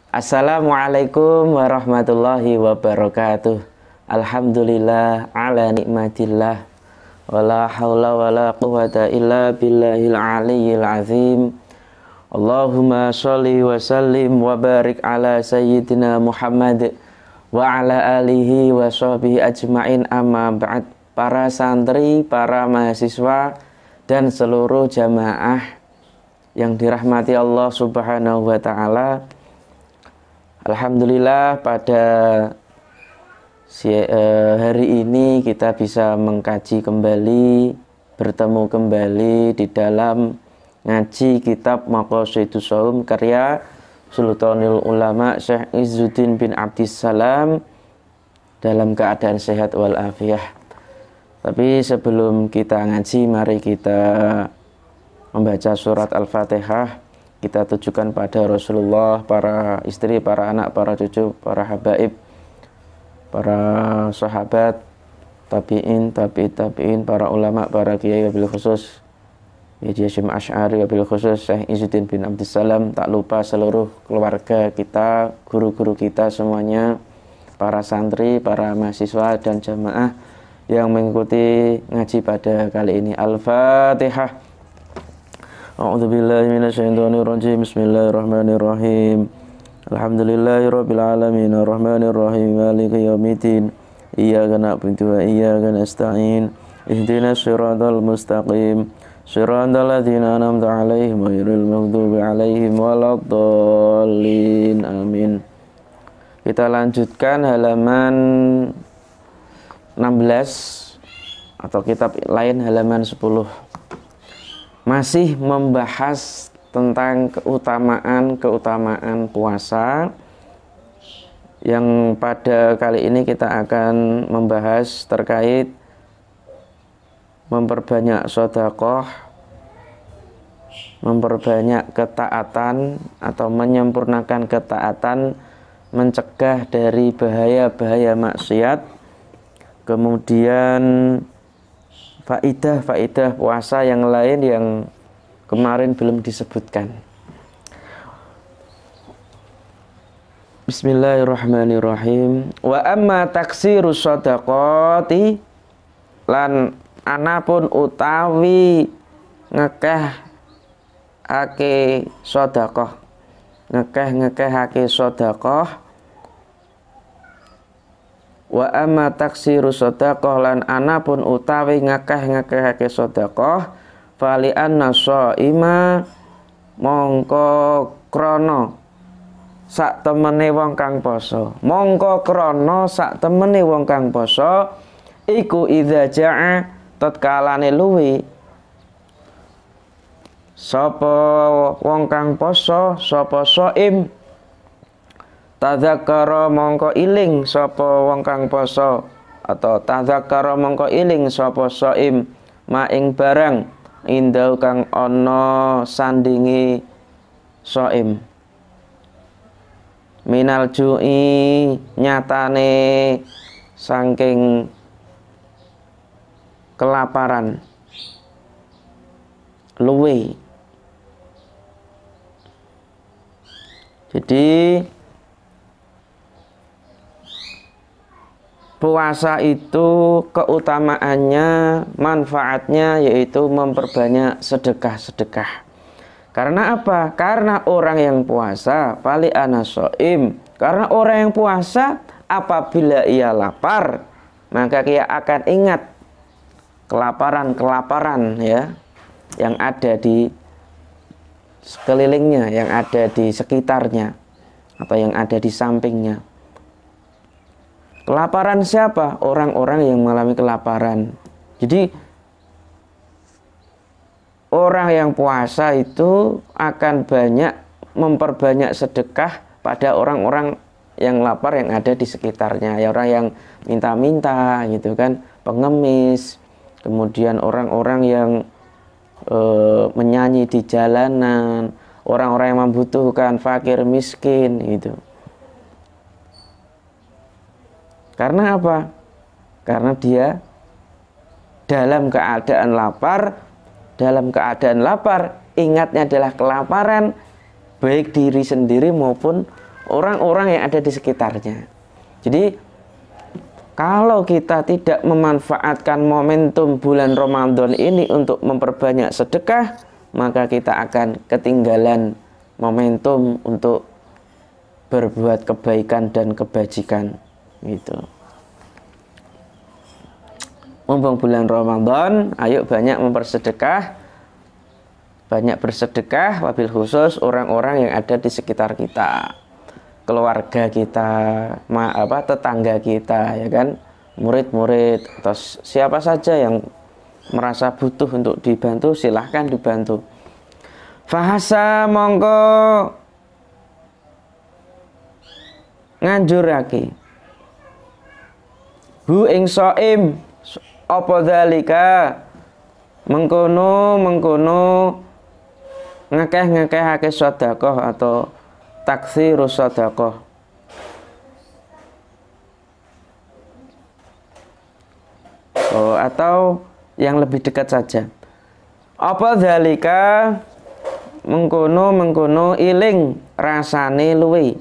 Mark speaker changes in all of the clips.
Speaker 1: Assalamualaikum warahmatullahi wabarakatuh. Alhamdulillah ala nikmatillah. Wala hawla wala quwata illa billahil aliyyil azim. Allahumma sholli wa sallim wa barik ala sayyidina Muhammad wa ala alihi wa sahbihi ajma'in, amma ba'd. Para santri, para mahasiswa, dan seluruh jamaah yang dirahmati Allah subhanahu wa ta'ala, alhamdulillah pada hari ini kita bisa mengkaji kembali, bertemu kembali di dalam ngaji kitab Maqasidus Shaum karya Sultanul Ulama Syekh Izzuddin bin Abdissalam dalam keadaan sehat walafiat. Tapi sebelum kita ngaji, mari kita membaca surat Al-Fatihah. Kita tujukan pada Rasulullah, para istri, para anak, para cucu, para habaib, para sahabat, tabi'in, tabi'in, para ulama, para kiai, wabil khusus Haji Hasyim Asy'ari, wabil khusus Syekh Izzuddin bin Abdissalam. Tak lupa seluruh keluarga kita, guru-guru kita semuanya, para santri, para mahasiswa dan jamaah yang mengikuti ngaji pada kali ini. Al-Fatihah. A'udzubillahi minasyaitonirrajim. Bismillahirrahmanirrahim. Alhamdulillahirabbil alamin arrahmanirrahim maliki yaumiddin. Iyyaka na'budu wa iyyaka nasta'in. Ihdinas siratal mustaqim. Shiratal ladzina an'amta 'alaihim ghairil maghdubi 'alaihim waladdallin. Amin. Kita lanjutkan halaman 16 atau kitab lain halaman 10. Masih membahas tentang keutamaan puasa, yang pada kali ini kita akan membahas terkait memperbanyak sedekah, memperbanyak ketaatan atau menyempurnakan ketaatan, mencegah dari bahaya-bahaya maksiat, kemudian faidah puasa yang lain yang kemarin belum disebutkan. Bismillahirrahmanirrahim. Wa amma taksiru shadaqati, lan anapun utawi ngekehake sedekah, ngekehake sedekah. Wa amma taksiru sedekah, lan anapun utawi ngekehake sedekah, fali anna shaima, mongko krana sak temene wong kang poso, mongko krana sak temene wong kang poso iku idza ja'a, tatkalane luwi sapa wong kang poso, sapa shaim, tadzakkara mongko iling sapa wong kang poso, atau tadzakkara mongko iling sapa shaim ma ing barang indau kang ana sandingi shaim, minal ju'i, nyatane saking kelaparan, luwe. Jadi puasa itu keutamaannya, manfaatnya yaitu memperbanyak sedekah-sedekah. Karena apa? Karena orang yang puasa, fali ana shaim, karena orang yang puasa apabila ia lapar, maka ia akan ingat kelaparan ya yang ada di sekelilingnya, yang ada di sekitarnya, atau yang ada di sampingnya. Kelaparan siapa? Orang-orang yang mengalami kelaparan. Jadi orang yang puasa itu akan banyak memperbanyak sedekah pada orang-orang yang lapar yang ada di sekitarnya. Ya, orang yang minta-minta gitu kan, pengemis, kemudian orang-orang yang menyanyi di jalanan, orang-orang yang membutuhkan, fakir miskin gitu. Karena apa? Karena dia dalam keadaan lapar, ingatnya adalah kelaparan, baik diri sendiri maupun orang-orang yang ada di sekitarnya. Jadi kalau kita tidak memanfaatkan momentum bulan Ramadan ini untuk memperbanyak sedekah, maka kita akan ketinggalan momentum untuk berbuat kebaikan dan kebajikan gitu. Mumpung bulan Ramadan, ayo banyak mempersedekah, banyak bersedekah, wabil khusus orang-orang yang ada di sekitar kita, keluarga kita, tetangga kita, ya kan, murid-murid atau siapa saja yang merasa butuh untuk dibantu, silahkan dibantu. Fahasa mongko nganjurake hu ing shaim apa dzalika mengkono ngakeh-ngakehake sedekah atau taksirus sedekah. Atau yang lebih dekat saja, apa dzalika mengkono iling rasane luwe,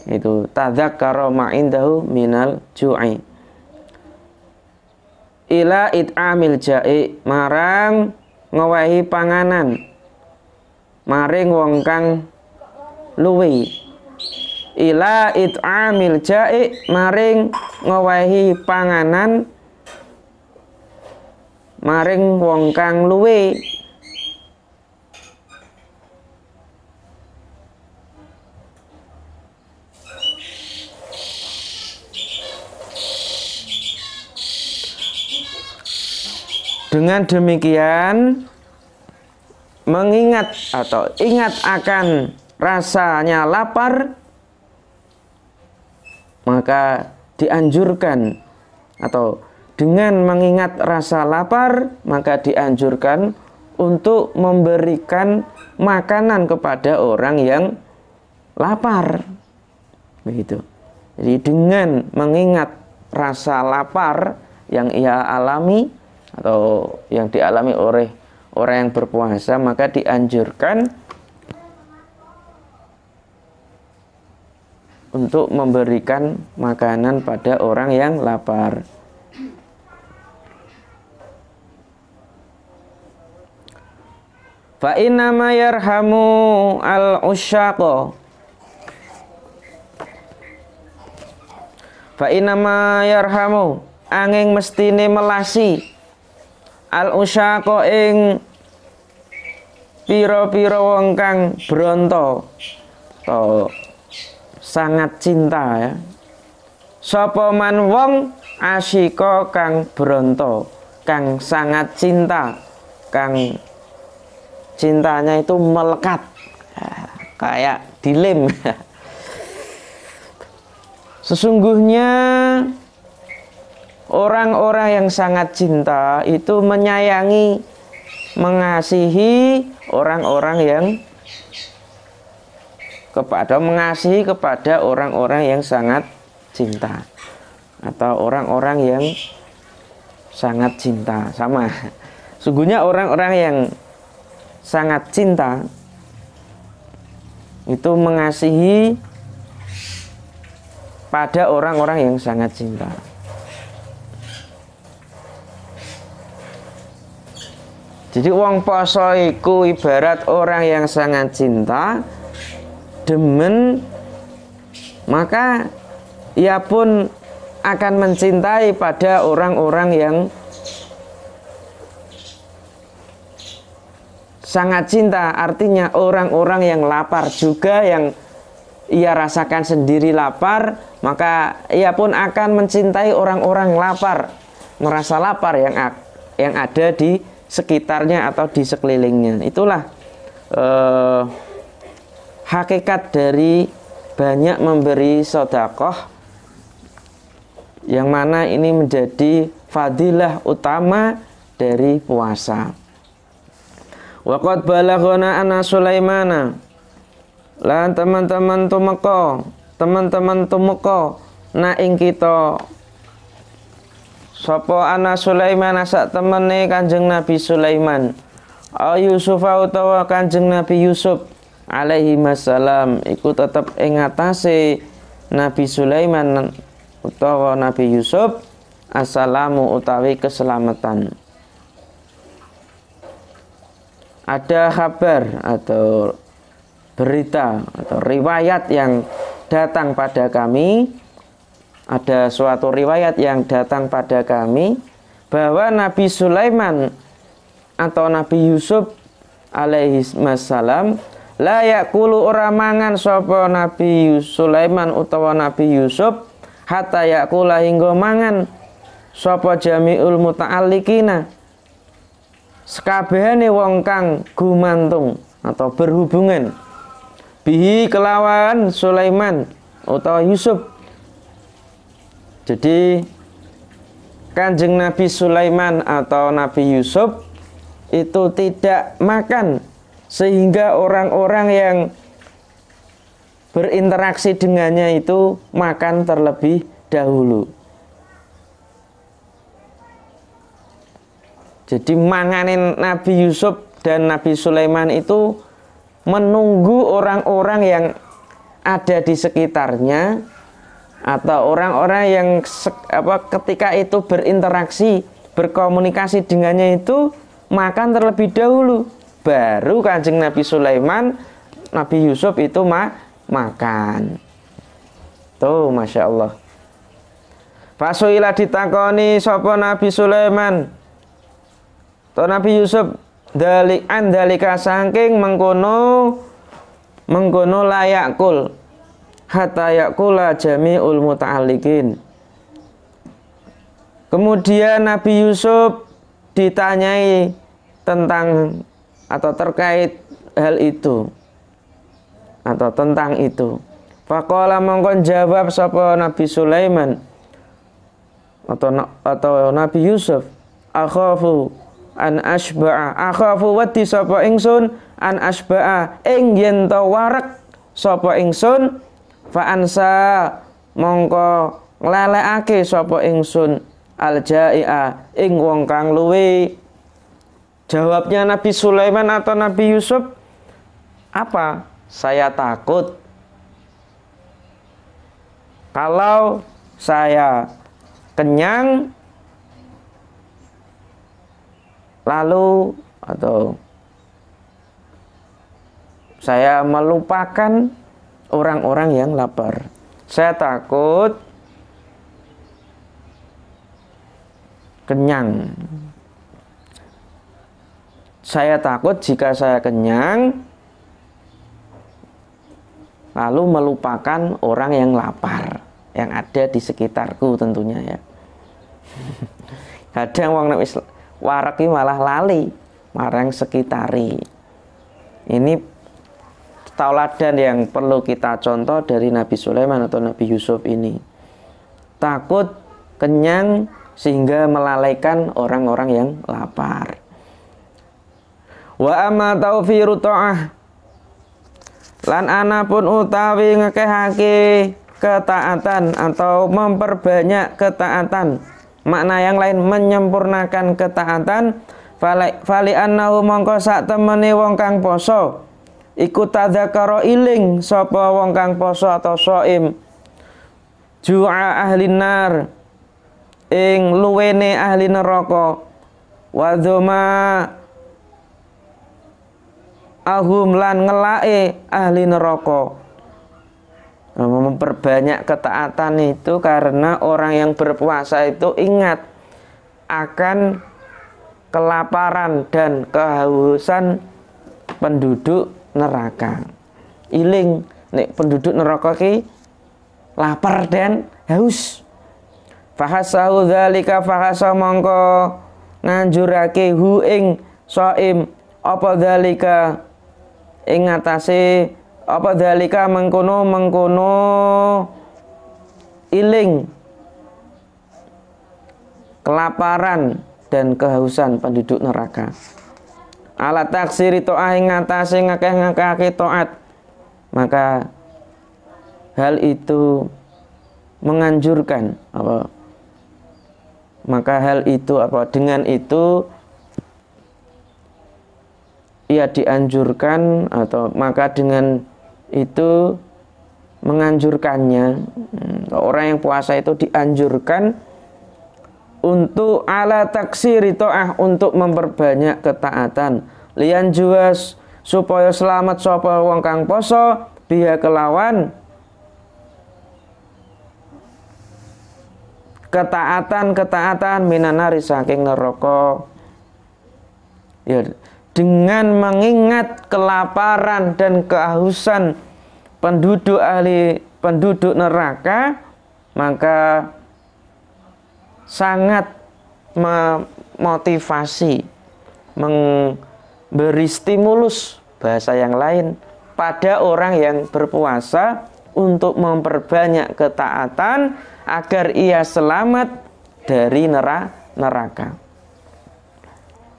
Speaker 1: itu tadzakkara ma'indahu minal ju'i ila it'amil ja'i, marang ngowahi panganan maring wong kang luwe, ila it'amil ja'i, maring ngowahi panganan maring wong kang luwe. Dengan demikian, mengingat atau ingat akan rasanya lapar, maka dianjurkan, atau dengan mengingat rasa lapar, maka dianjurkan untuk memberikan makanan kepada orang yang lapar. Begitu. Jadi dengan mengingat rasa lapar yang ia alami atau yang dialami oleh orang yang berpuasa, maka dianjurkan untuk memberikan makanan pada orang yang lapar. Fa inna ma yarhamu al-usyaqa, fa inna ma yarhamu angin mestine melasi al-usyaqa ing pira-pira wong kang bronto atau sangat cinta, ya. Sapa man wong asyika kang bronto, kang sangat cinta, kang cintanya itu melekat, kayak dilem. Sesungguhnya orang-orang yang sangat cinta itu menyayangi, mengasihi orang-orang yang mengasihi kepada orang-orang yang sangat cinta, atau orang-orang yang sangat cinta. Sama, sungguhnya orang-orang yang sangat cinta itu mengasihi pada orang-orang yang sangat cinta. Jadi wong poso iku ibarat orang yang sangat cinta, demen, maka ia pun akan mencintai pada orang-orang yang sangat cinta. Artinya orang-orang yang lapar juga, yang ia rasakan sendiri lapar, maka ia pun akan mencintai orang-orang lapar, merasa lapar yang ada di sekitarnya atau di sekelilingnya. Itulah hakikat dari banyak memberi sedekah, yang mana ini menjadi fadilah utama dari puasa. Waqad balaghana anna Sulaimana, lan teman-teman tumeka na ing kita sapa ana Sulaiman sak temene Kanjeng Nabi Sulaiman, Yusufa utawa Kanjeng Nabi Yusuf, alaihi masalam iku tetep ing atase Nabi Sulaiman utawa Nabi Yusuf assalamu utawi keselamatan. Ada kabar atau berita atau riwayat yang datang pada kami, ada suatu riwayat yang datang pada kami bahwa Nabi Sulaiman atau Nabi Yusuf alaihi wassalam la yakulu ora mangan sapa Nabi Sulaiman utawa Nabi Yusuf hatta yakula hingga mangan sapa jami'ul muta'alliqina sekabehane wong kang gumantung atau berhubungan bihi kelawan Sulaiman utawa Yusuf. Jadi Kanjeng Nabi Sulaiman atau Nabi Yusuf itu tidak makan sehingga orang-orang yang berinteraksi dengannya itu makan terlebih dahulu. Jadi manganin Nabi Yusuf dan Nabi Sulaiman itu menunggu orang-orang yang ada di sekitarnya atau orang-orang yang ketika itu berinteraksi, berkomunikasi dengannya itu makan terlebih dahulu, baru Kanjeng Nabi Sulaiman, Nabi Yusuf itu makan. Tuh, Masya Allah. Fasuila ditakoni sapa Nabi Sulaiman atau Nabi Yusuf dalika saking mengkono layakul hatta yakula jami'ul muta'alliqin. Kemudian Nabi Yusuf ditanyai tentang atau terkait hal itu atau tentang itu. Faqala mongkon jawab sapa Nabi Sulaiman atau Nabi Yusuf, akhafu an asba'a, akhafu wati sapa ingsun an asba'a ing yen to wareg sapa ingsun fa ansa mongko nglelekake sapa ingsun al jai'a ing wong kang luwe. Jawabnya Nabi Sulaiman atau Nabi Yusuf apa? Saya takut kalau saya kenyang lalu atau saya melupakan orang-orang yang lapar. Saya takut kenyang. Saya takut jika saya kenyang lalu melupakan orang yang lapar yang ada di sekitarku tentunya ya. Kadang wong nek wis wareg iki malah lali marang sekitari. Ini tauladan yang perlu kita contoh dari Nabi Sulaiman atau Nabi Yusuf ini. Takut kenyang sehingga melalaikan orang-orang yang lapar. Wa amma taufiru ta'ah lan ana pun utawi ngekehake ketaatan atau memperbanyak ketaatan. Makna yang lain menyempurnakan ketaatan. Fali annahu mongko sak temene wong kang poso iku tadzakara iling sapa wong kang poso atau shaim ju'a ahli nar ing luwene ahli neraka wa dzuma ahum lan ngelake ahli neraka. Memperbanyak ketaatan itu karena orang yang berpuasa itu ingat akan kelaparan dan kehausan penduduk neraka. Iling nek penduduk neraka ki lapar dan haus. Fahasahu dzalika fahasa mongko nganjurake hu ing shaim apa dzalika ing atase apa dzalika mengkono iling kelaparan dan kehausan penduduk neraka. Ala taksiri to'ah ing atase ngakeh-ngakehake taat, maka hal itu menganjurkan apa? Maka hal itu apa? Dengan itu ia dianjurkan atau maka dengan itu menganjurkannya, orang yang puasa itu dianjurkan untuk ala taksiri ta'ah, untuk memperbanyak ketaatan, lian juas supaya selamat sapa wong kang poso biha kelawan ketaatan minanari saking neraka, ya, dengan mengingat kelaparan dan kehausan penduduk neraka, maka sangat memotivasi, memberi stimulus bahasa yang lain pada orang yang berpuasa untuk memperbanyak ketaatan agar ia selamat dari neraka.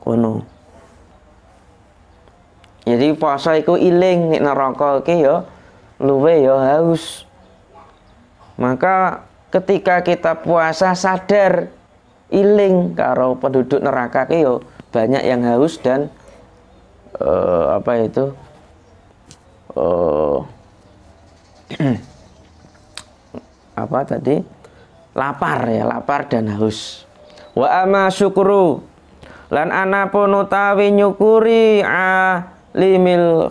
Speaker 1: Kono. Jadi puasa iku iling nek neraka iki ya luwe ya haus. Maka ketika kita puasa sadar iling karo penduduk neraka iki ya banyak yang haus dan lapar dan haus. Wa ama syukru lan anapun utawi nyukuri alimil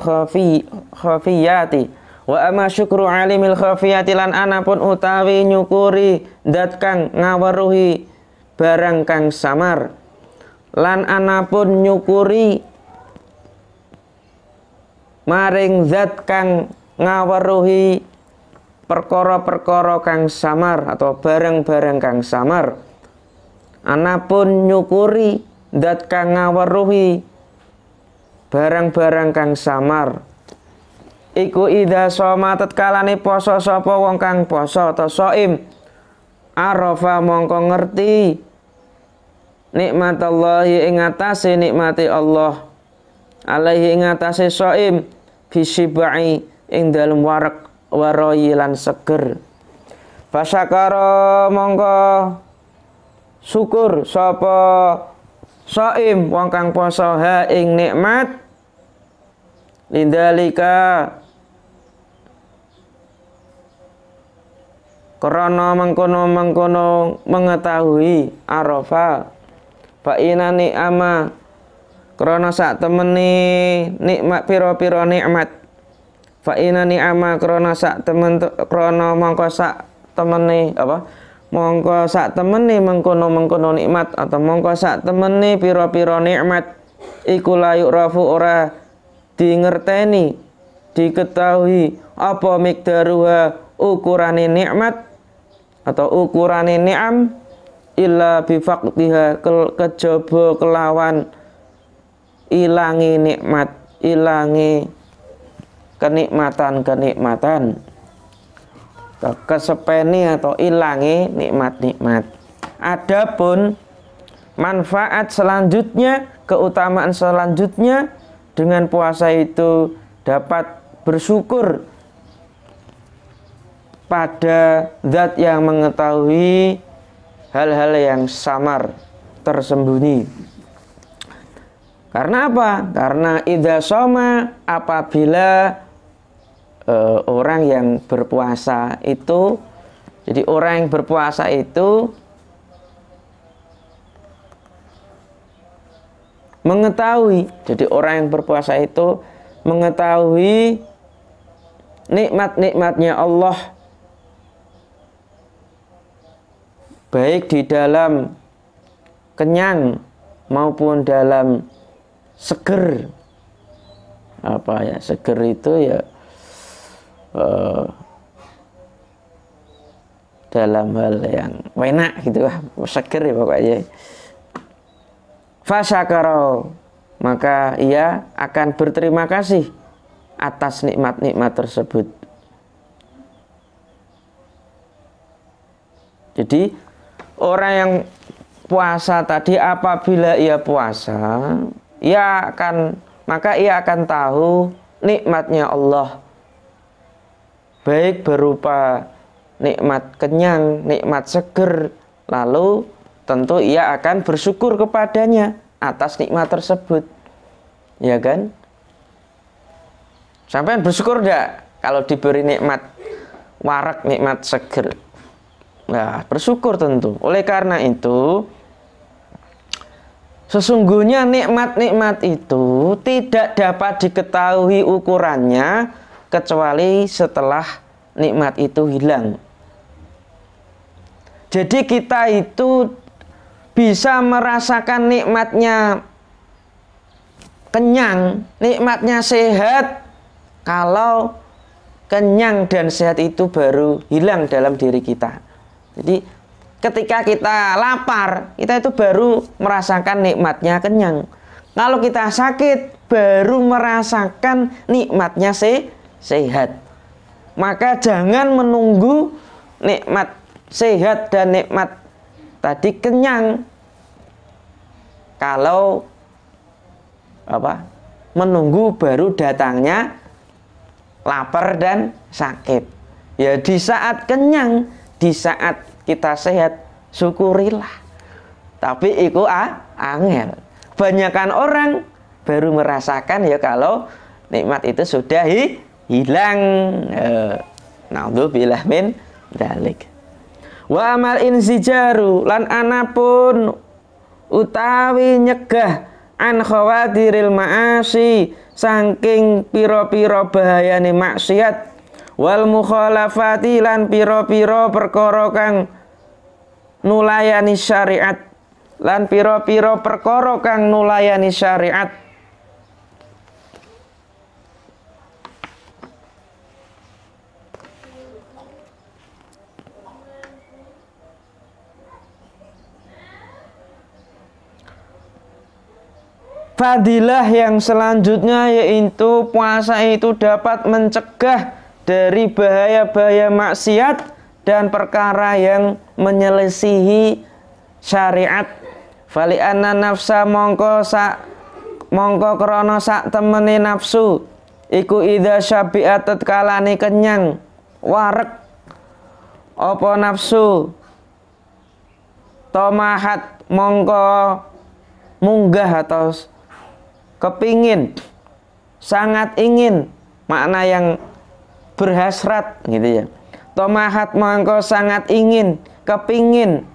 Speaker 1: khafiyati, wa ama syukru alimil khafiyati lan anapun utawi nyukuri dat kang ngaweruhi barang kang samar, lan anapun nyukuri maring zat kang ngaweruhi perkara-perkara kang samar atau barang-barang kang samar, anapun nyukuri zat kang ngaweruhi barang-barang kang samar, iku idza shoma tatkalane poso sapa wong kang poso atau shaim, arafa mongko ngerti nikmatallahi ing atase nikmati Allah, alaihi ing atase shaim bisibai ing dalem waroyi lan seger. Fasyakara mongko syukur sapa shaim wong kang poso ha ing nikmat lindalika krana mengkono mengetahui arafa fa inani ama krana sak temeni nikmat pira-pira nikmat, fa inani ama krana sak temen krana mongko sak temeni mongko sak temeni mengkono nikmat atau mongko sak temeni pira-pira nikmat iku layuk rafu ora dingerteni diketahui apa mikdaruha ukurane nikmat atau ukurane ni'am illa bifaqtiha kejaba kelawan ilangi nikmat, ilangi kenikmatan kesepeni atau ilangi nikmat-nikmat. Adapun manfaat selanjutnya, keutamaan selanjutnya dengan puasa itu dapat bersyukur pada zat yang mengetahui hal-hal yang samar tersembunyi. Karena apa? Karena idza shoma, apabila orang yang berpuasa itu, jadi orang yang berpuasa itu mengetahui, jadi orang yang berpuasa itu mengetahui nikmat-nikmatnya Allah, baik di dalam kenyang maupun dalam seger. Seger itu ya dalam hal yang enak gitu, seger ya pokoknya. Fasyakara, maka ia akan berterima kasih atas nikmat-nikmat tersebut. Jadi orang yang puasa tadi, apabila ia puasa, maka ia akan tahu nikmatnya Allah, baik berupa nikmat kenyang, nikmat seger, lalu tentu ia akan bersyukur kepadanya atas nikmat tersebut, ya kan? Sampean bersyukur enggak kalau diberi nikmat warak, nikmat seger? Nah, bersyukur tentu. Oleh karena itu, sesungguhnya nikmat-nikmat itu tidak dapat diketahui ukurannya kecuali setelah nikmat itu hilang. Jadi kita itu bisa merasakan nikmatnya kenyang, nikmatnya sehat, kalau kenyang dan sehat itu baru hilang dalam diri kita. Jadi ketika kita lapar, kita itu baru merasakan nikmatnya kenyang. Kalau kita sakit, baru merasakan nikmatnya sehat. Maka jangan menunggu nikmat sehat dan nikmat tadi kenyang. Kalau menunggu baru datangnya lapar dan sakit. Ya di saat kenyang, di saat kita sehat, syukurilah. Tapi itu angel. Banyakan orang baru merasakan ya kalau nikmat itu sudah hilang. Naudzubillah min dzalik. Wa amal insijaru lan anapun utawi nyegah an khawatiril ma'asi saking pira-pira bahayane maksiat wal mukhalafati lan pira-pira perkara kang nulayani syariat lan pira-pira perkara kang nulayani syariat. Fadilah yang selanjutnya yaitu puasa itu dapat mencegah dari bahaya-bahaya maksiat dan perkara yang menyelisihi syariat. Fali anna nafsa mongko krana sak temene nafsu iku idza syabi'at tatkalane kenyang wareg apa nafsu tomahat mongko munggah atau kepingin, sangat ingin, makna yang berhasrat gitu ya. Tomahat mangko sangat ingin, kepingin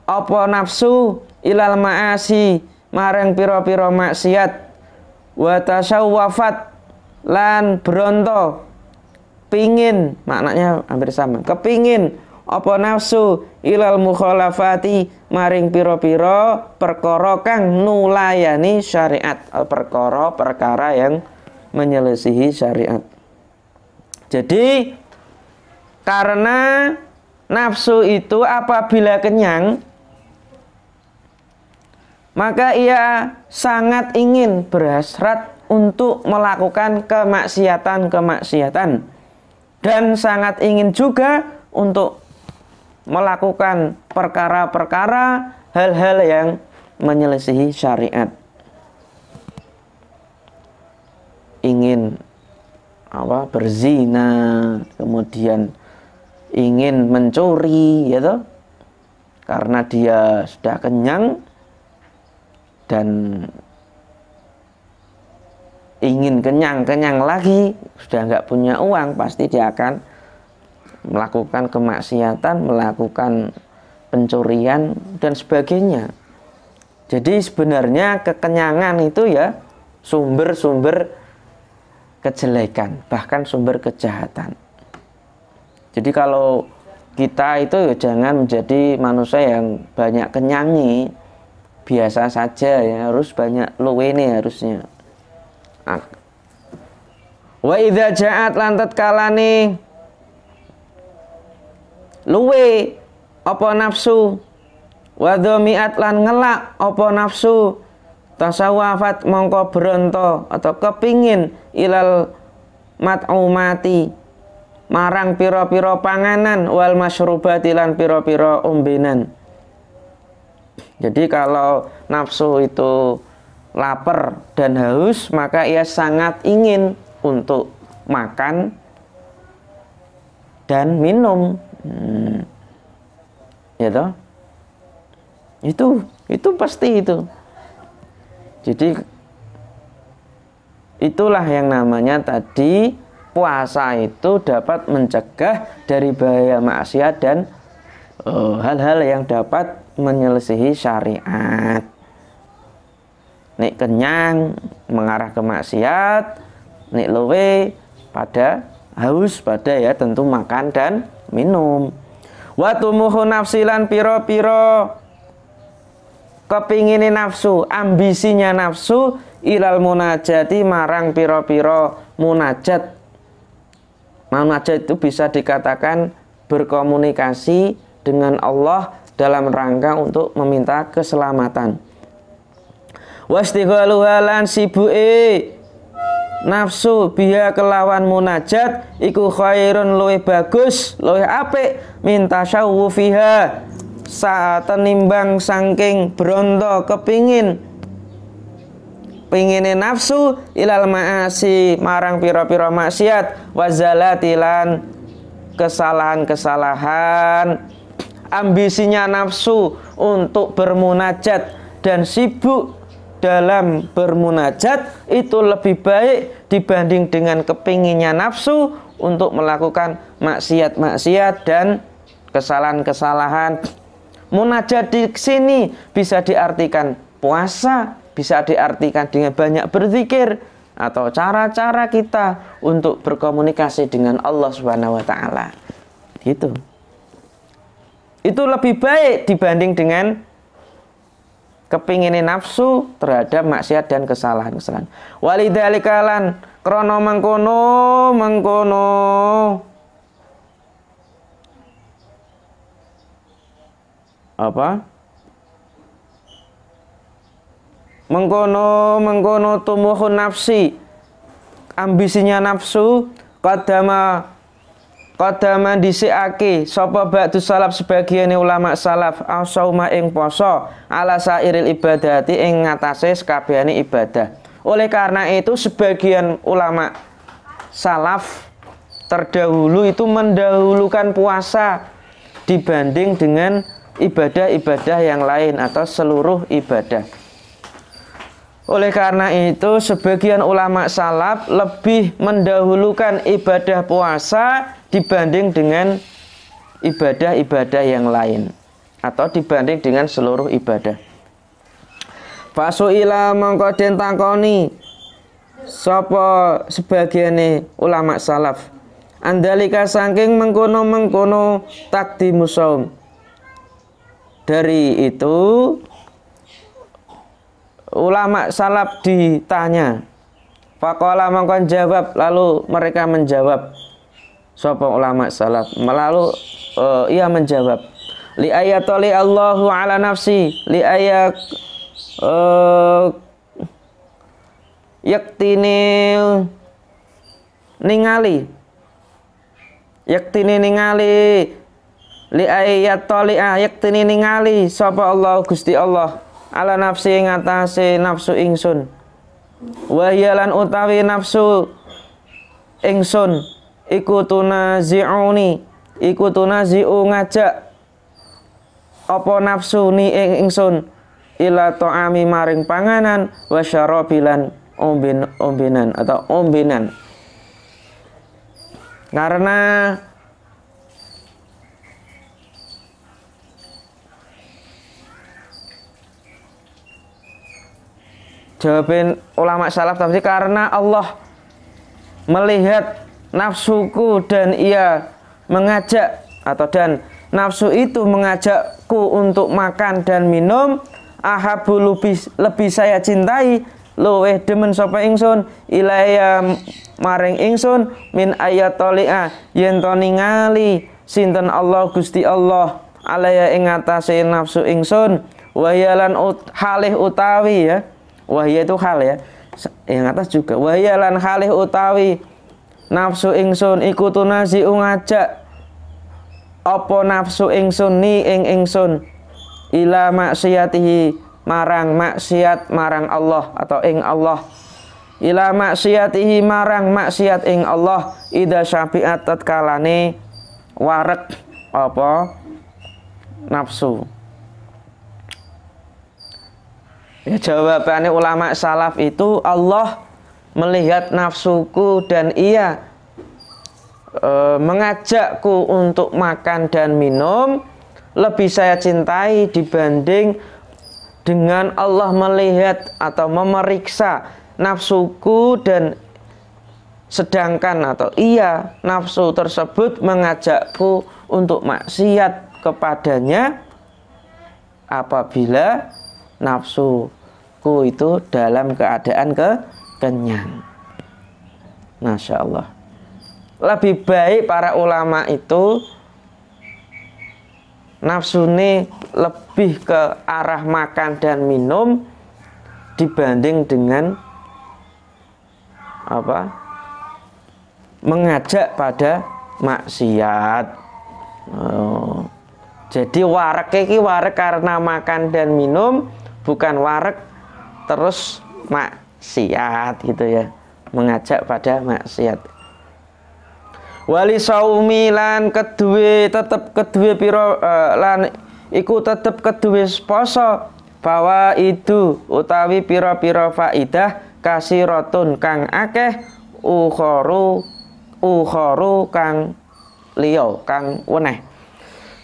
Speaker 1: apa nafsu ilal ma'asi marang pira-pira maksiat wa tasawwafat lan bronto pingin, maknanya hampir sama, kepingin apa nafsu ilal mukhalafati maring pira-pira perkara kang nulayani syariat, perkara yang menyelisihi syariat. Jadi karena nafsu itu apabila kenyang, maka ia sangat ingin berhasrat untuk melakukan kemaksiatan dan sangat ingin juga untuk melakukan perkara-perkara hal-hal yang menyelisihi syariat. Ingin berzina, kemudian ingin mencuri, ya toh? Karena dia sudah kenyang dan ingin kenyang lagi, sudah nggak punya uang, pasti dia akan melakukan kemaksiatan, melakukan pencurian dan sebagainya. Jadi sebenarnya kekenyangan itu ya sumber-sumber kejelekan, bahkan sumber kejahatan. Jadi kalau kita itu ya jangan menjadi manusia yang banyak kenyangi, biasa saja ya, harus banyak luwe ini harusnya. Wa idza ja'at lantat kalane luwe apa nafsu wa dhami'at lan ngelak apa nafsu tasawwafat mongko bronto atau kepingin ilal mat'umati marang pira-pira panganan wal masyrubati lan pira-pira ombenan. Jadi kalau nafsu itu lapar dan haus, maka ia sangat ingin untuk makan dan minum. Ya toh? Itu pasti itu. Jadi Itulah yang namanya tadi puasa itu dapat mencegah dari bahaya maksiat dan hal-hal yang dapat menyelisihi syariat. Nek kenyang mengarah ke maksiat, nek luwe pada haus pada ya tentu makan dan minum. Wa tumuhu nafsilan piro-piro kepingine nafsu, ambisinya nafsu ilal munajati marang piro-piro munajat. Munajat itu bisa dikatakan berkomunikasi dengan Allah dalam rangka untuk meminta keselamatan. Wastighaluha lan sibuke nafsu biha kelawan munajat iku khairun luwih bagus, luwih apik minta syawufiha saat nimbang saking bronto kepingin pingine nafsu ilal ma'asi marang pira-pira maksiat wazalatilan kesalahan-kesalahan. Ambisinya nafsu untuk bermunajat dan sibuk dalam bermunajat itu lebih baik dibanding dengan kepinginnya nafsu untuk melakukan maksiat-maksiat dan kesalahan-kesalahan. Munajat di sini bisa diartikan puasa, bisa diartikan dengan banyak berzikir atau cara-cara kita untuk berkomunikasi dengan Allah Subhanahu wa taala. Gitu. Itu lebih baik dibanding dengan kepinginin nafsu terhadap maksiat dan kesalahan-kesalahan. Walidzalika lan krana mengkono apa? Mengkono tumuhun nafsi, ambisinya nafsu qadama dhisikake sapa ba'du salaf sebagian ulama salaf asauma ing poso ala sairil ibadati ing ngatasé sakabehane ibadah. Oleh karena itu sebagian ulama salaf terdahulu itu mendahulukan puasa dibanding dengan ibadah-ibadah yang lain atau seluruh ibadah. Oleh karena itu sebagian ulama salaf lebih mendahulukan ibadah puasa dibanding dengan ibadah-ibadah yang lain atau dibanding dengan seluruh ibadah. Fasuila mongko den takoni sapa sebagiane ulama salaf andalika saking mengkono takdimus shaum. Dari itu ulama salaf ditanya, faqala mongko jawab, lalu mereka menjawab sapa ulama salaf, lalu ia menjawab li ayatoli Allahu ala nafsi li ayat yaktini ningali li ayatoli yaktini ningali sapa Allah Gusti Allah ala nafsi ing atase nafsu ingsun wa yalan utawi nafsu ingsun iku tunazi'uni iku tunazi'u ngajak apa nafsu ni ingsun ila ta'ami maring panganan wa syarabilan ombenan atau ombenan. Karena jawabin ulama salaf tafsir, karena Allah melihat nafsuku dan ia mengajak dan nafsu itu mengajakku untuk makan dan minum, ahabu lebih saya cintai luweh demen sapa ingsun ilaya maring ingsun min ayatoli'a yen to ningali sinten Allah Gusti Allah alaya ing atase nafsu ingsun wayalan halih utawi ya. Wahya itu hal ya, yang atas juga wahyalan halih utawi nafsu ingsun iku tunazi ngajak apa nafsu ingsun ni ing ingsun ila maksiyatihi marang maksiat marang Allah atau ing Allah ila maksiyatihi marang maksiat ing Allah ida syafi'at tatkalane warek apa nafsu. Ya, jawabannya ulama salaf itu Allah melihat nafsuku dan ia mengajakku untuk makan dan minum, lebih saya cintai dibanding dengan Allah melihat atau memeriksa nafsuku dan sedangkan atau iya nafsu tersebut mengajakku untuk maksiat kepadanya apabila nafsuku itu dalam keadaan kenyang. Masya Allah. Lebih baik para ulama itu nafsu ini lebih ke arah makan dan minum dibanding dengan mengajak pada maksiat. Jadi warek iki warek karena makan dan minum, bukan warek terus maksiat gitu ya, mengajak pada maksiat. Wali saumi lan kedue tetep kedue piro lan iku tetep kedue poso bahwa itu utawi piro-piro faidah kasiratun kang akeh ukhoru kang liya kang weneh.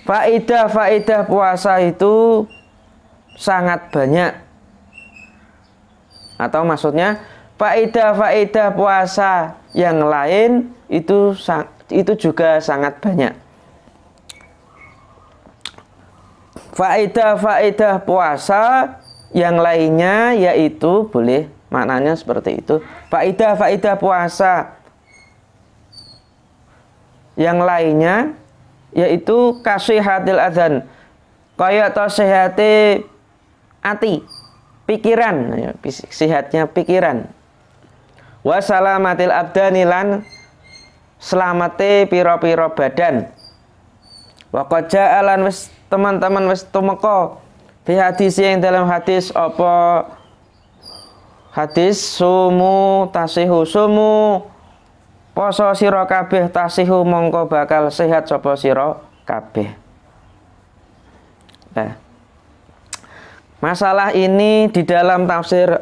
Speaker 1: Faidah puasa itu sangat banyak, atau maksudnya faidah puasa yang lain itu juga sangat banyak. Faedah puasa yang lainnya yaitu boleh maknanya seperti itu. Faedah puasa yang lainnya yaitu kasihatil adzan, kayak sehati ati, pikiran, sehatnya pikiran. Wasalamatil abdani lan selamate piro-piro badan. Waqad ja'alan wis teman-teman wis tumeka fi hadis yang dalam hadis apa hadis sumu tasihu sumu poso sira kabeh tasihu mongko bakal sehat sapa sira kabeh. Nah, masalah ini di dalam tafsir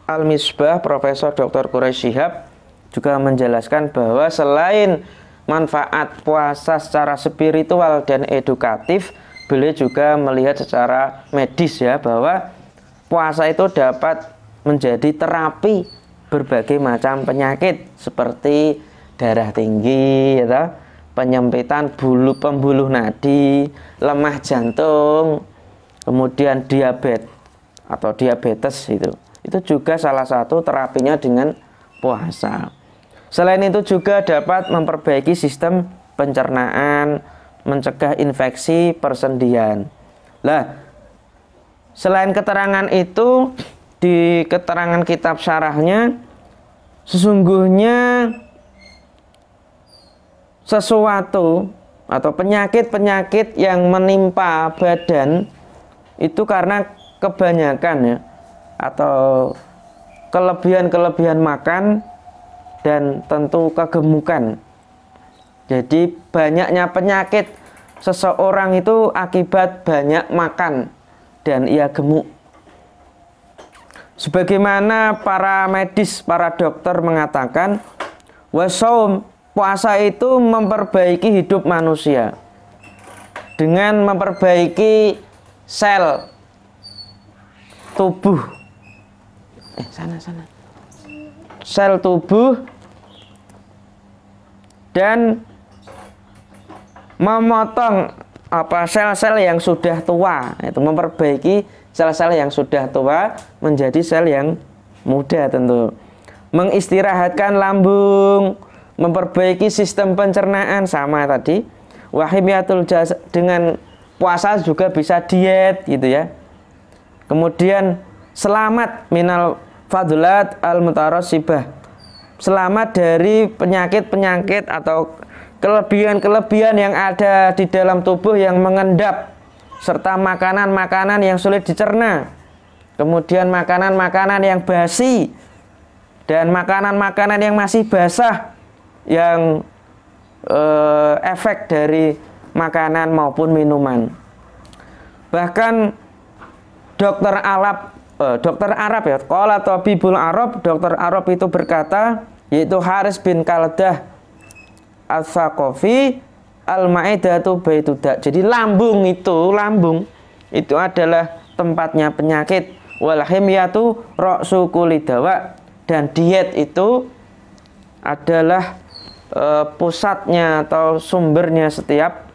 Speaker 1: Al-Misbah Profesor Dr. Quraish Shihab juga menjelaskan bahwa selain manfaat puasa secara spiritual dan edukatif, beliau juga melihat secara medis ya, bahwa puasa itu dapat menjadi terapi berbagai macam penyakit seperti darah tinggi, ya, penyempitan pembuluh nadi, lemah jantung, kemudian diabetes itu juga salah satu terapinya dengan puasa. Selain itu juga dapat memperbaiki sistem pencernaan, mencegah infeksi persendian. Lah, selain keterangan itu, di keterangan kitab syarahnya, sesungguhnya sesuatu atau penyakit-penyakit yang menimpa badan itu karena kebanyakan ya, atau kelebihan makan dan tentu kegemukan. Jadi banyaknya penyakit seseorang itu akibat banyak makan dan ia gemuk. Sebagaimana para medis, para dokter mengatakan, wasaum, puasa itu memperbaiki hidup manusia dengan memperbaiki sel tubuh. Sel tubuh dan memotong sel-sel yang sudah tua, itu memperbaiki sel-sel yang sudah tua menjadi sel yang muda tentu. Mengistirahatkan lambung, memperbaiki sistem pencernaan sama tadi. Wahimiyatul jasad, dengan puasa juga bisa diet gitu ya. Kemudian selamat minal fadlat al-mutarasibah, selamat dari penyakit-penyakit atau kelebihan-kelebihan yang ada di dalam tubuh yang mengendap, serta makanan-makanan yang sulit dicerna, kemudian makanan-makanan yang basi dan makanan-makanan yang masih basah, yang efek dari makanan maupun minuman. Bahkan Dr. Alap dokter Arab ya. Qala tabibul Arab, dokter Arab itu berkata, yaitu Haris bin Kaldah Al-Thaqafi, al-ma'idatu baituda. Jadi lambung itu adalah tempatnya penyakit. Wal himyatu ra'su kulli dawa, dan diet itu adalah pusatnya atau sumbernya setiap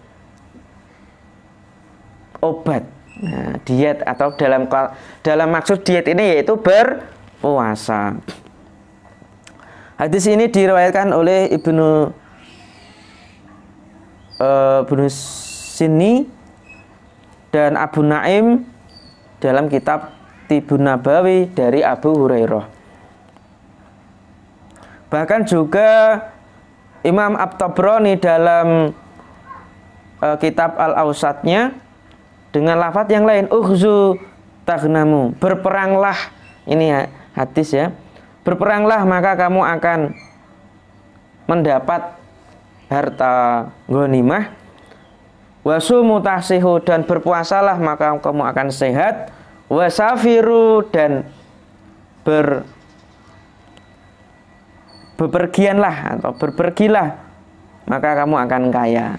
Speaker 1: obat. Nah, diet atau dalam maksud diet ini yaitu berpuasa. Hadis ini diriwayatkan oleh Ibnu Sini dan Abu Naim dalam kitab Tibun Nabawi dari Abu Hurairah. Bahkan juga Imam At-Tabrani dalam kitab Al-Awsatnya dengan lafaz yang lain, ukhzu taghnamu, berperanglah. Ini hadis ya. Berperanglah maka kamu akan mendapat harta ghanimah. Wasumu tahsihu, dan berpuasalah maka kamu akan sehat. Wasafiru, dan bepergianlah atau berpergilah maka kamu akan kaya.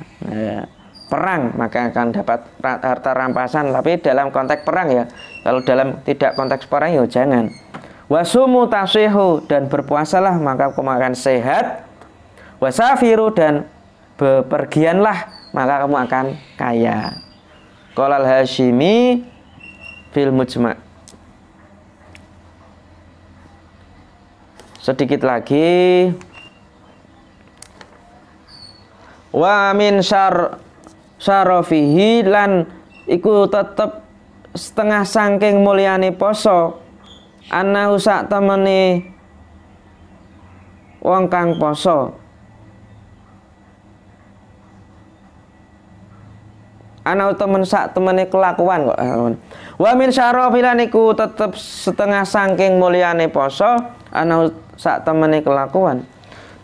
Speaker 1: Perang maka akan dapat harta rampasan, tapi dalam konteks perang ya. Kalau dalam tidak konteks perang ya jangan. Wasumu tasihu, dan berpuasalah maka kamu akan sehat. Wasafiru, dan bepergianlah maka kamu akan kaya. Qala al-Hashimi fil Mujma'. Sedikit lagi. Wa min syarafihi, lan iku tetep setengah saking mulyane poso, annahu sak temene wong kang poso, ana temen sak temene kelakuan kok. Wa min syarafi, lan iku tetep setengah saking mulyane poso, ana sak temene kelakuan.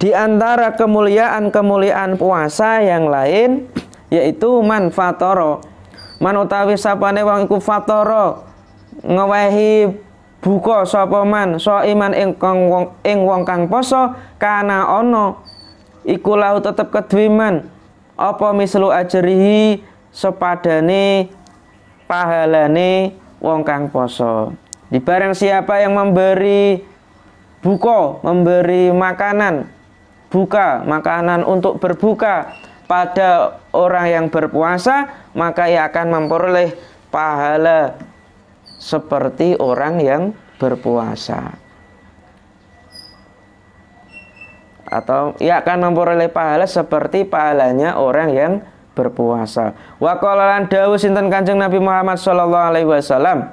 Speaker 1: Di antara kemuliaan puasa yang lain yaitu man fatoro, man utawi sapane wong iku fatoro ngewehi buka sapa man so iman ing wong kang poso, kana ono iku lahu tetep kedue man apa mislu ajrihi, sepadane pahalane wong kang poso. Di barang siapa yang memberi buka, memberi makanan makanan untuk berbuka pada orang yang berpuasa, maka ia akan memperoleh pahala seperti orang yang berpuasa, atau ia akan memperoleh pahala seperti pahalanya orang yang berpuasa. Wa qala lan dawuh sinten Kanjeng Nabi Muhammad sallallahu alaihi wasallam,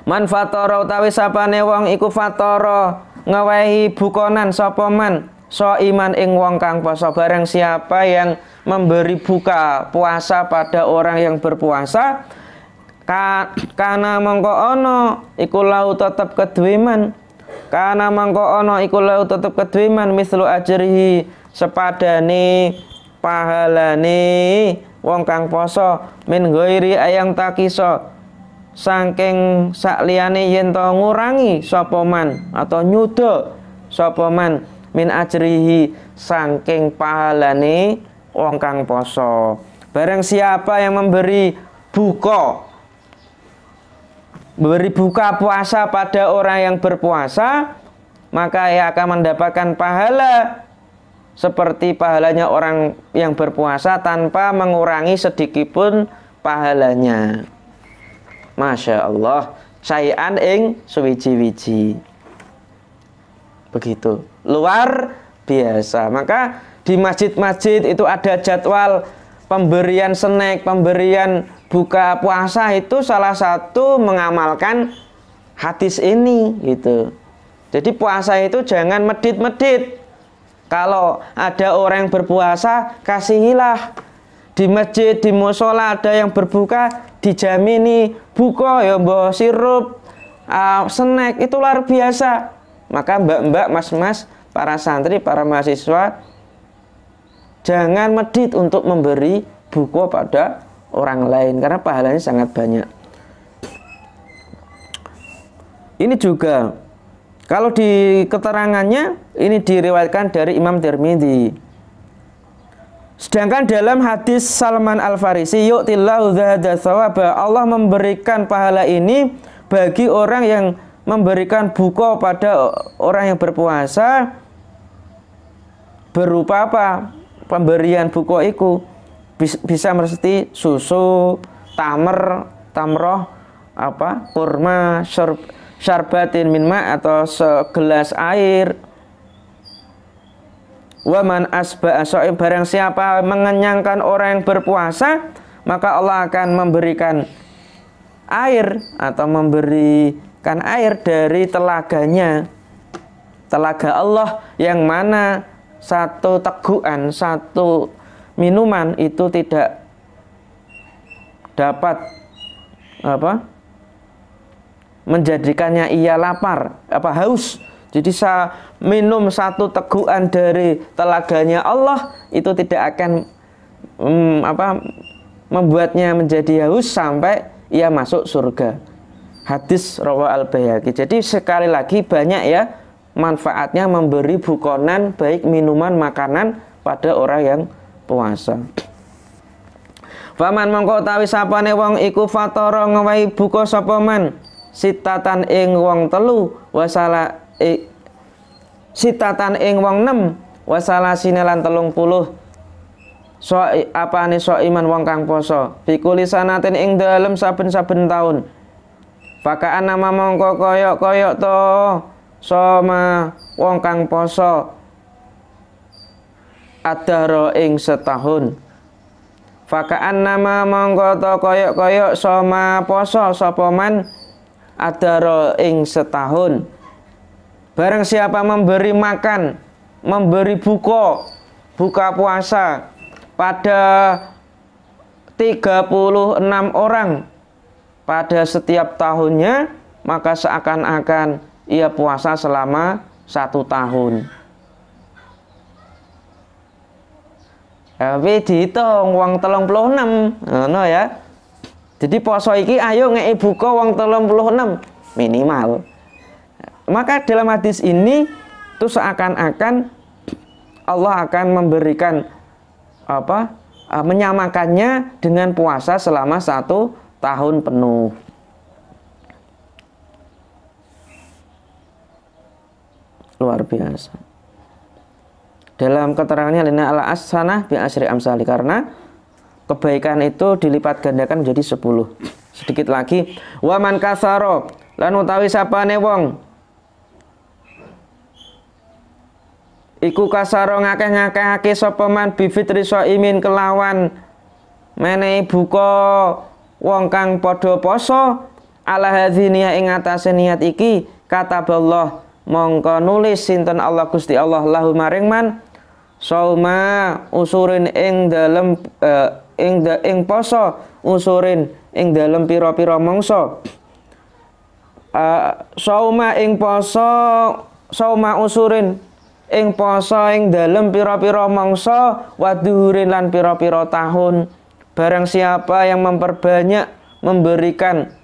Speaker 1: man fatara utawi sapane wong iku fatara ngewehi bukonan sapa man so iman ing wong kang poso. Barang siapa yang memberi buka puasa pada orang yang berpuasa, kana mongko ono iku lau tetep kedue man, kana mongko ono iku lau tetep kedue man mislu ajrihi, sepadane pahalane wong kang poso, min ghairi ayang takiso, saking sakliyane yen to ngurangi sapa man atau nyuda sapa man min ajrihi, saking pahalane wong kang poso. Barang siapa yang memberi buka puasa pada orang yang berpuasa, maka ia akan mendapatkan pahala seperti pahalanya orang yang berpuasa tanpa mengurangi sedikitpun pahalanya. Masya Allah, sayan ing suwiji-wiji. Begitu, luar biasa. Maka di masjid-masjid itu ada jadwal pemberian snack, pemberian buka puasa, itu salah satu mengamalkan hadis ini gitu. Jadi puasa itu jangan medit-medit. Kalau ada orang yang berpuasa, kasihilah. Di masjid, di musola ada yang berbuka, dijamini buka ya mbok sirup, snack, itu luar biasa. Maka mbak-mbak, mas-mas, para santri, para mahasiswa, jangan medit untuk memberi buka pada orang lain, karena pahalanya sangat banyak. Ini juga kalau di keterangannya ini diriwayatkan dari Imam Tirmidzi. Sedangkan dalam hadis Salman Al-Farisi, yu'tillahu dzahada tsawaba, Allah memberikan pahala ini bagi orang yang memberikan buka pada orang yang berpuasa berupa apa? Pemberian buka itu bisa mesti susu, tamroh, kurma, syarbatin min ma, atau segelas air. Wa man asba'a sha'im, barang siapa mengenyangkan orang yang berpuasa, maka Allah akan memberikan air atau memberikan air dari telaganya, telaga Allah, yang mana satu tegukan, satu minuman itu tidak dapat menjadikannya ia lapar, haus. Jadi minum satu tegukan dari telaganya Allah itu tidak akan membuatnya menjadi haus sampai ia masuk surga. Hadis rawa al-Baihaqi. Jadi sekali lagi banyak ya manfaatnya memberi bukonan, baik minuman, makanan pada orang yang puasa. Faman mongko utawi sapane wong iku fatara ngewahi buka sapa man sitatan ing wong telu wasala sitatan ing wong 6 wasala sinelan 30 so apane so iman wong kang poso fikuli sanatin ing dalem saben-saben taun pakaan nama mongko koyok to soma wong kang poso adaro ing setahun. Fakaan nama mongko to koyok soma poso sapa man adaro ing setahun. Barang siapa memberi makan, memberi buka puasa pada 36 orang pada setiap tahunnya, maka seakan-akan ia puasa selama 1 tahun. Tapi dihitung wong 36, ngono ya. Jadi poso iki ayo ngeki buka wong 36 minimal. Maka dalam hadis ini itu seakan-akan Allah akan memberikan menyamakannya dengan puasa selama 1 tahun penuh. Luar biasa. Dalam keterangannya lina ala as-sanah bi asri amsali, karena kebaikan itu dilipat gandakan menjadi 10. Sedikit lagi, wa man kasaro lan utawi sapane wong iku kasaro ngakeh-ngakehake sapa man bi fitri shaimin kelawan menehi buka wong kang padha poso ala hadziniya ing atase niat iki kataballah mongko nulis sinten Allah Gusti Allah lahu maring man sauma usurin ing dalem ing poso usurin ing dalem pira-pira mangsa sauma ing poso sauma usurin ing poso ing dalem pira-pira mangsa waduhurin lan pira-pira tahun. Barang siapa yang memperbanyak memberikan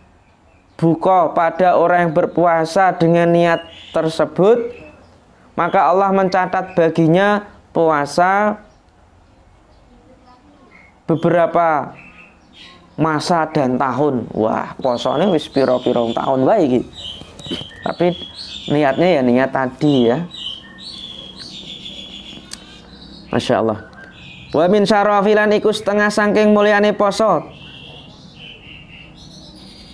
Speaker 1: buka pada orang yang berpuasa dengan niat tersebut, maka Allah mencatat baginya puasa beberapa masa dan tahun. Wah, posone wis pira-pira tahun wae iki. Tapi niatnya ya niat tadi ya. Masya Allah. Wa min syarafilan iku setengah saking mulyane poso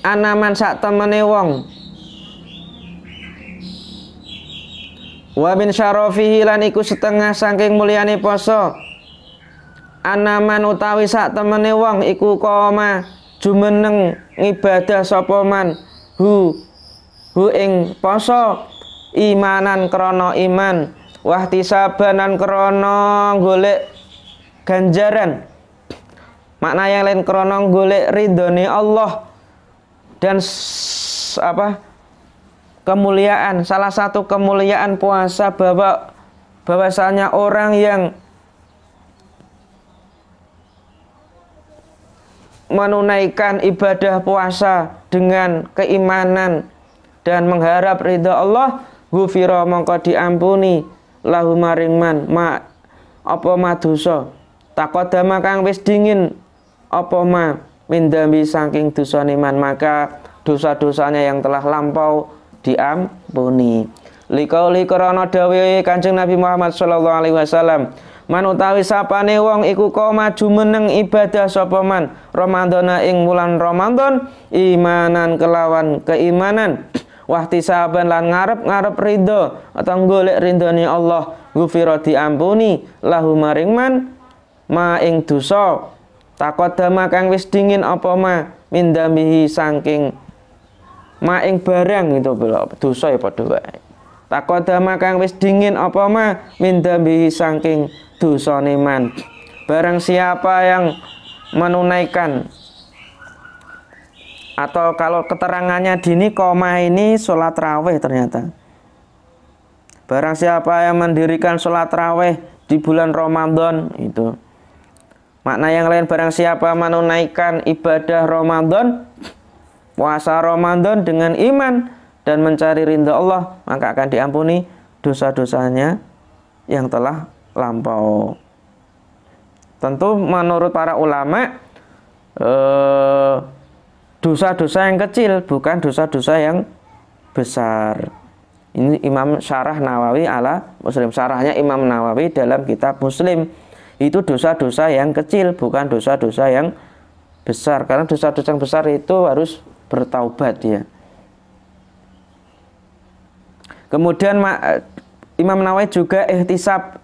Speaker 1: anaman sak temene wong. Wa min syarafihi lan iku setengah saking mulyane poso anaman utawi sak temene wong iku koma jumeneng ibadah sapa man hu ing poso imanan krana iman wahtisabanan krana golek ganjaran, makna yang lain krana golek ridhone Allah dan kemuliaan. Salah satu kemuliaan puasa bahwasanya orang yang menunaikan ibadah puasa dengan keimanan dan mengharap ridha Allah, ghufira mongko diampuni lahu maring man apa ma dosa taqaddama kang wis dingin apa ma min dambi saking dosane man, maka dosa-dosanya yang telah lampau diampuni. Liqauli krana dawuhe Kanjeng Nabi Muhammad sallallahu alaihi wasallam, man utawi sapane wong iku koma jumeneng ibadah sapa man Ramadhana ing wulan Ramadan imanan kelawan keimanan wahtisaban lan ngarep-ngarep ridho atau golek ridhone Allah, ghufira diampuni lahu maring man ma ing dosa taqaddama kang wis dingin apa ma min dambihi saking ma ing barang itu dosa ya padha wae. Taqaddama kang wis dingin apa ma min dambihi saking dosane man. Barang siapa yang menunaikan, atau kalau keterangannya dini koma ini sholat raweh ternyata. Barang siapa yang mendirikan sholat raweh di bulan Ramadan itu. Makna yang lain, barang siapa menunaikan ibadah Ramadan, puasa Ramadan dengan iman dan mencari ridha Allah, maka akan diampuni dosa-dosanya yang telah lampau. Tentu menurut para ulama dosa-dosa yang kecil, bukan dosa-dosa yang besar. Ini Imam Syarah Nawawi ala Muslim, syarahnya Imam Nawawi dalam kitab Muslim. Itu dosa-dosa yang kecil, bukan dosa-dosa yang besar. Karena dosa-dosa yang besar itu harus bertaubat ya. Kemudian Imam Nawawi juga ihtisab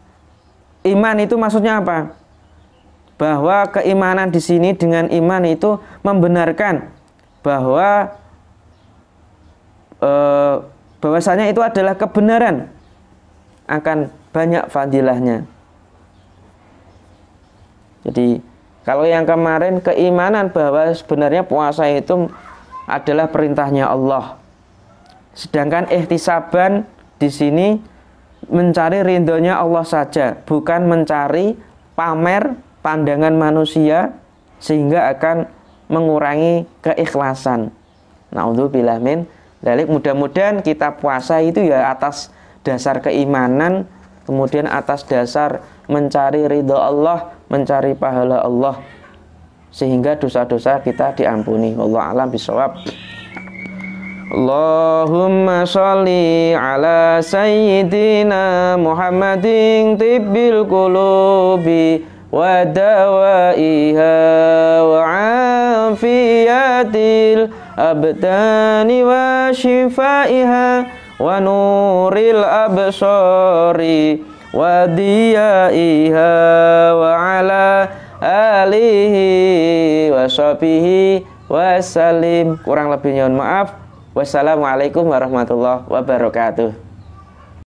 Speaker 1: iman itu maksudnya apa? Bahwa keimanan di sini dengan iman itu membenarkan bahwa bahwasanya itu adalah kebenaran, akan banyak fadilahnya. Jadi kalau yang kemarin keimanan bahwa sebenarnya puasa itu adalah perintahnya Allah. Sedangkan ihtisaban di sini mencari ridhonya Allah saja, bukan mencari pamer pandangan manusia sehingga akan mengurangi keikhlasan. Naudzubillah min dzalik. Mudah-mudahan kita puasa itu ya atas dasar keimanan, kemudian atas dasar mencari ridho Allah, mencari pahala Allah, sehingga dosa-dosa kita diampuni. Wallahu a'lam bishawab. Allahumma sholli ala sayyidina Muhammadin tibbil qulubi wa dawaiha wa afiyatil abdani wa shifaiha wa nuril absari wa diyaiha wa ala alihi wa sahbihi wa salim. Kurang lebihnya mohon maaf. Wassalamualaikum warahmatullahi wabarakatuh.